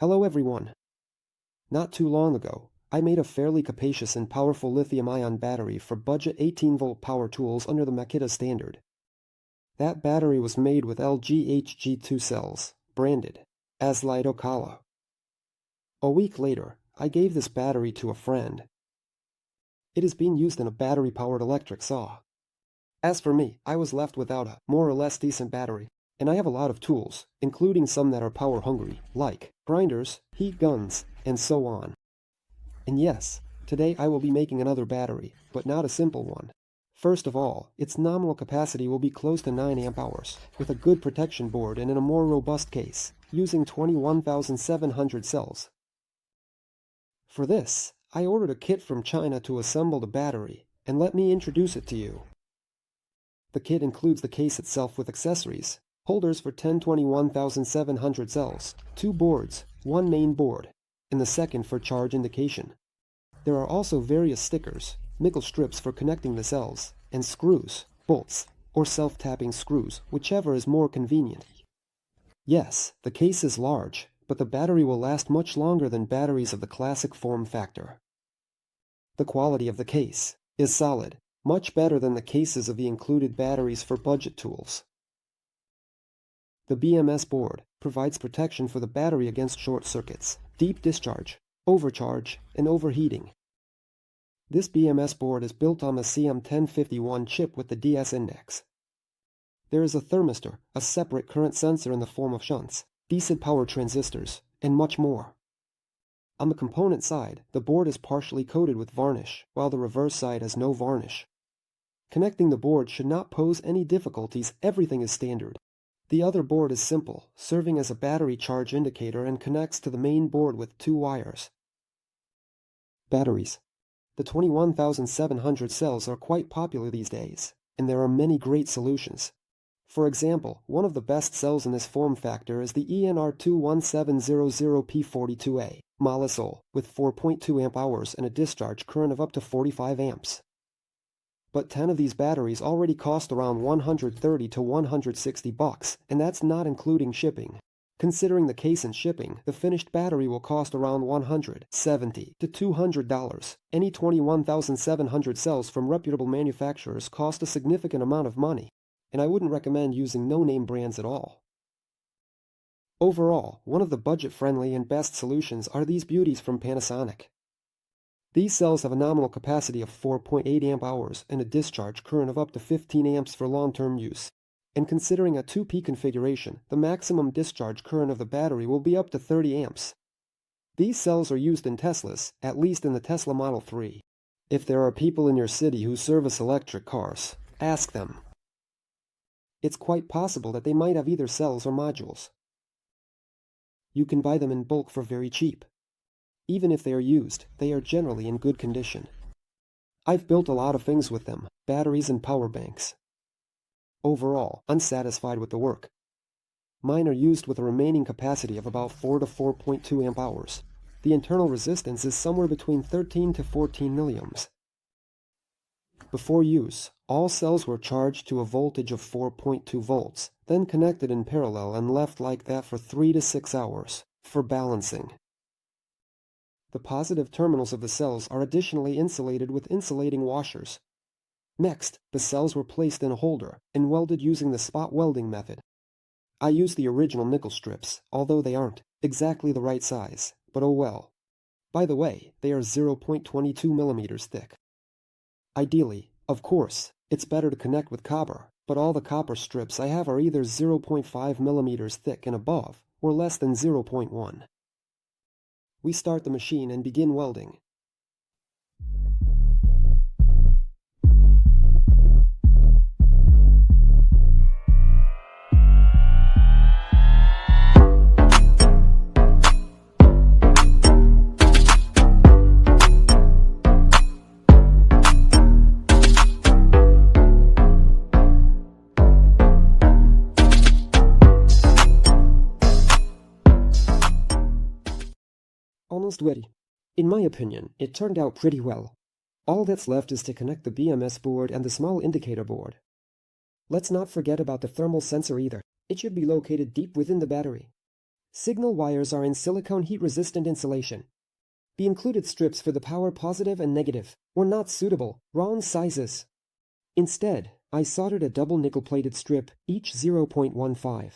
Hello everyone. Not too long ago, I made a fairly capacious and powerful lithium-ion battery for budget 18-volt power tools under the Makita standard. That battery was made with LGHG2 cells, branded as Lidocala. A week later, I gave this battery to a friend. It is being used in a battery-powered electric saw. As for me, I was left without a more or less decent battery, and I have a lot of tools, including some that are power-hungry, like grinders, heat guns, and so on. And yes, today I will be making another battery, but not a simple one. First of all, its nominal capacity will be close to 9 amp hours, with a good protection board and in a more robust case, using 21,700 cells. For this, I ordered a kit from China to assemble the battery, and let me introduce it to you. The kit includes the case itself with accessories, holders for 21,700 cells, 2 boards, 1 main board, and the second for charge indication. There are also various stickers, nickel strips for connecting the cells, and screws, bolts, or self-tapping screws, whichever is more convenient. Yes, the case is large, but the battery will last much longer than batteries of the classic form factor. The quality of the case is solid, much better than the cases of the included batteries for budget tools. The BMS board provides protection for the battery against short circuits, deep discharge, overcharge, and overheating. This BMS board is built on the CM1051 chip with the DS index. There is a thermistor, a separate current sensor in the form of shunts, decent power transistors, and much more. On the component side, the board is partially coated with varnish, while the reverse side has no varnish. Connecting the board should not pose any difficulties, everything is standard. The other board is simple, serving as a battery charge indicator and connects to the main board with 2 wires. Batteries. The 21,700 cells are quite popular these days, and there are many great solutions. For example, one of the best cells in this form factor is the ENR21700P42A, Molisol, with 4.2 amp hours and a discharge current of up to 45 amps. But 10 of these batteries already cost around $130 to $160, and that's not including shipping. Considering the case and shipping, the finished battery will cost around $170 to $200. Any 21,700 cells from reputable manufacturers cost a significant amount of money, and I wouldn't recommend using no-name brands at all. Overall, one of the budget-friendly and best solutions are these beauties from Panasonic. These cells have a nominal capacity of 4.8 amp hours and a discharge current of up to 15 amps for long-term use. And considering a 2P configuration, the maximum discharge current of the battery will be up to 30 amps. These cells are used in Teslas, at least in the Tesla Model 3. If there are people in your city who service electric cars, ask them. It's quite possible that they might have either cells or modules. You can buy them in bulk for very cheap. Even if they are used, they are generally in good condition. I've built a lot of things with them, batteries and power banks. Overall, unsatisfied with the work. Mine are used with a remaining capacity of about 4 to 4.2 amp hours. The internal resistance is somewhere between 13 to 14 milliohms. Before use, all cells were charged to a voltage of 4.2 volts, then connected in parallel and left like that for 3 to 6 hours, for balancing. The positive terminals of the cells are additionally insulated with insulating washers. Next, the cells were placed in a holder and welded using the spot welding method. I used the original nickel strips, although they aren't exactly the right size, but oh well. By the way, they are 0.22 millimeters thick. Ideally, of course, it's better to connect with copper, but all the copper strips I have are either 0.5 millimeters thick and above, or less than 0.1. We start the machine and begin welding. Almost ready. In my opinion, it turned out pretty well. All that's left is to connect the BMS board and the small indicator board. Let's not forget about the thermal sensor either. It should be located deep within the battery. Signal wires are in silicone heat-resistant insulation. The included strips for the power positive and negative were not suitable, wrong sizes. Instead, I soldered a double nickel-plated strip, each 0.15.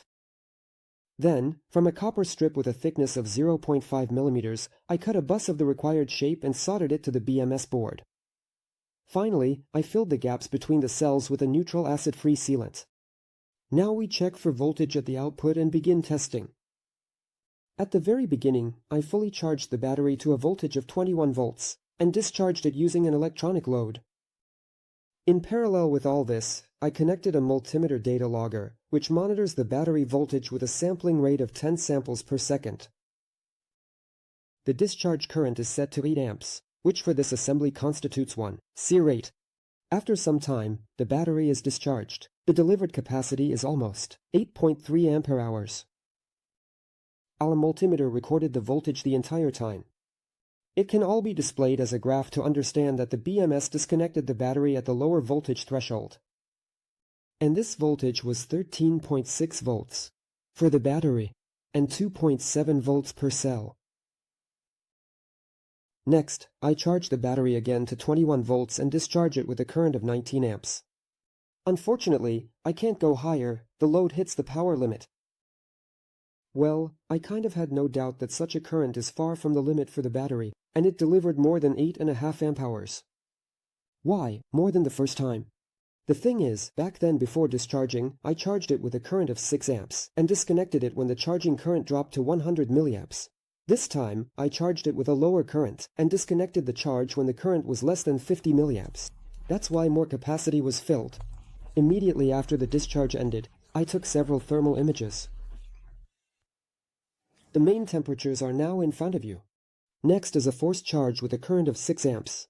Then, from a copper strip with a thickness of 0.5 mm, I cut a bus of the required shape and soldered it to the BMS board. Finally, I filled the gaps between the cells with a neutral acid-free sealant. Now we check for voltage at the output and begin testing. At the very beginning, I fully charged the battery to a voltage of 21 volts and discharged it using an electronic load. In parallel with all this, I connected a multimeter data logger, which monitors the battery voltage with a sampling rate of 10 samples per second. The discharge current is set to 8 amps, which for this assembly constitutes 1 C rate. After some time, the battery is discharged. The delivered capacity is almost 8.3 ampere-hours. Our multimeter recorded the voltage the entire time. It can all be displayed as a graph to understand that the BMS disconnected the battery at the lower voltage threshold. And this voltage was 13.6 volts for the battery and 2.7 volts per cell. Next, I charge the battery again to 21 volts and discharge it with a current of 19 amps. Unfortunately, I can't go higher, the load hits the power limit. Well, I kind of had no doubt that such a current is far from the limit for the battery, and it delivered more than 8.5 amp-hours. Why, more than the first time? The thing is, back then before discharging, I charged it with a current of 6 amps, and disconnected it when the charging current dropped to 100 milliamps. This time, I charged it with a lower current, and disconnected the charge when the current was less than 50 milliamps. That's why more capacity was filled. Immediately after the discharge ended, I took several thermal images. The main temperatures are now in front of you. Next is a forced charge with a current of 6 amps.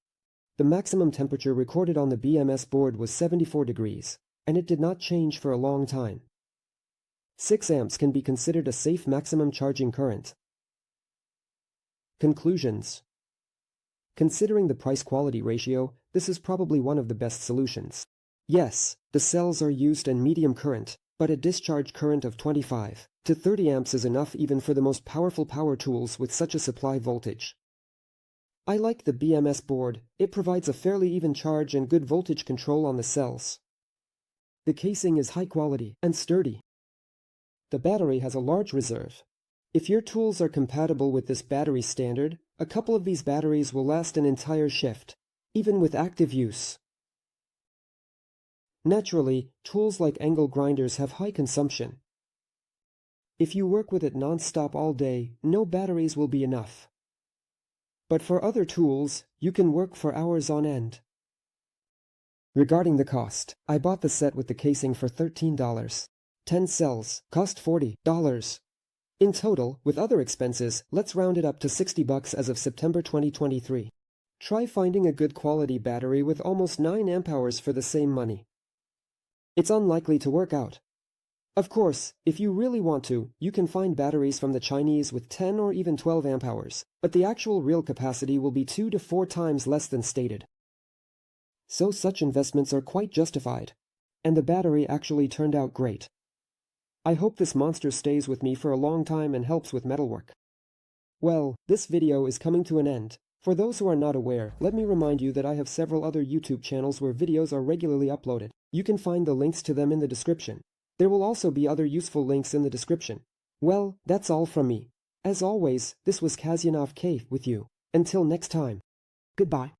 The maximum temperature recorded on the BMS board was 74 degrees, and it did not change for a long time. 6 amps can be considered a safe maximum charging current. Conclusions. Considering the price-quality ratio, this is probably one of the best solutions. Yes, the cells are used in medium current, but a discharge current of 25 to 30 amps is enough even for the most powerful power tools with such a supply voltage. I like the BMS board. It provides a fairly even charge and good voltage control on the cells. The casing is high quality and sturdy. The battery has a large reserve. If your tools are compatible with this battery standard, a couple of these batteries will last an entire shift, even with active use. Naturally, tools like angle grinders have high consumption. If you work with it non-stop all day, no batteries will be enough. But for other tools, you can work for hours on end. Regarding the cost, I bought the set with the casing for $13. 10 cells cost $40. In total, with other expenses, let's round it up to $60 as of September 2023. Try finding a good quality battery with almost 9 amp-hours for the same money. It's unlikely to work out. Of course, if you really want to, you can find batteries from the Chinese with 10 or even 12 amp-hours, but the actual real capacity will be 2 to 4 times less than stated. So such investments are quite justified, and the battery actually turned out great. I hope this monster stays with me for a long time and helps with metalwork. Well, this video is coming to an end. For those who are not aware, let me remind you that I have several other YouTube channels where videos are regularly uploaded. You can find the links to them in the description. There will also be other useful links in the description. Well, that's all from me. As always, this was Kasyan with you. Until next time. Goodbye.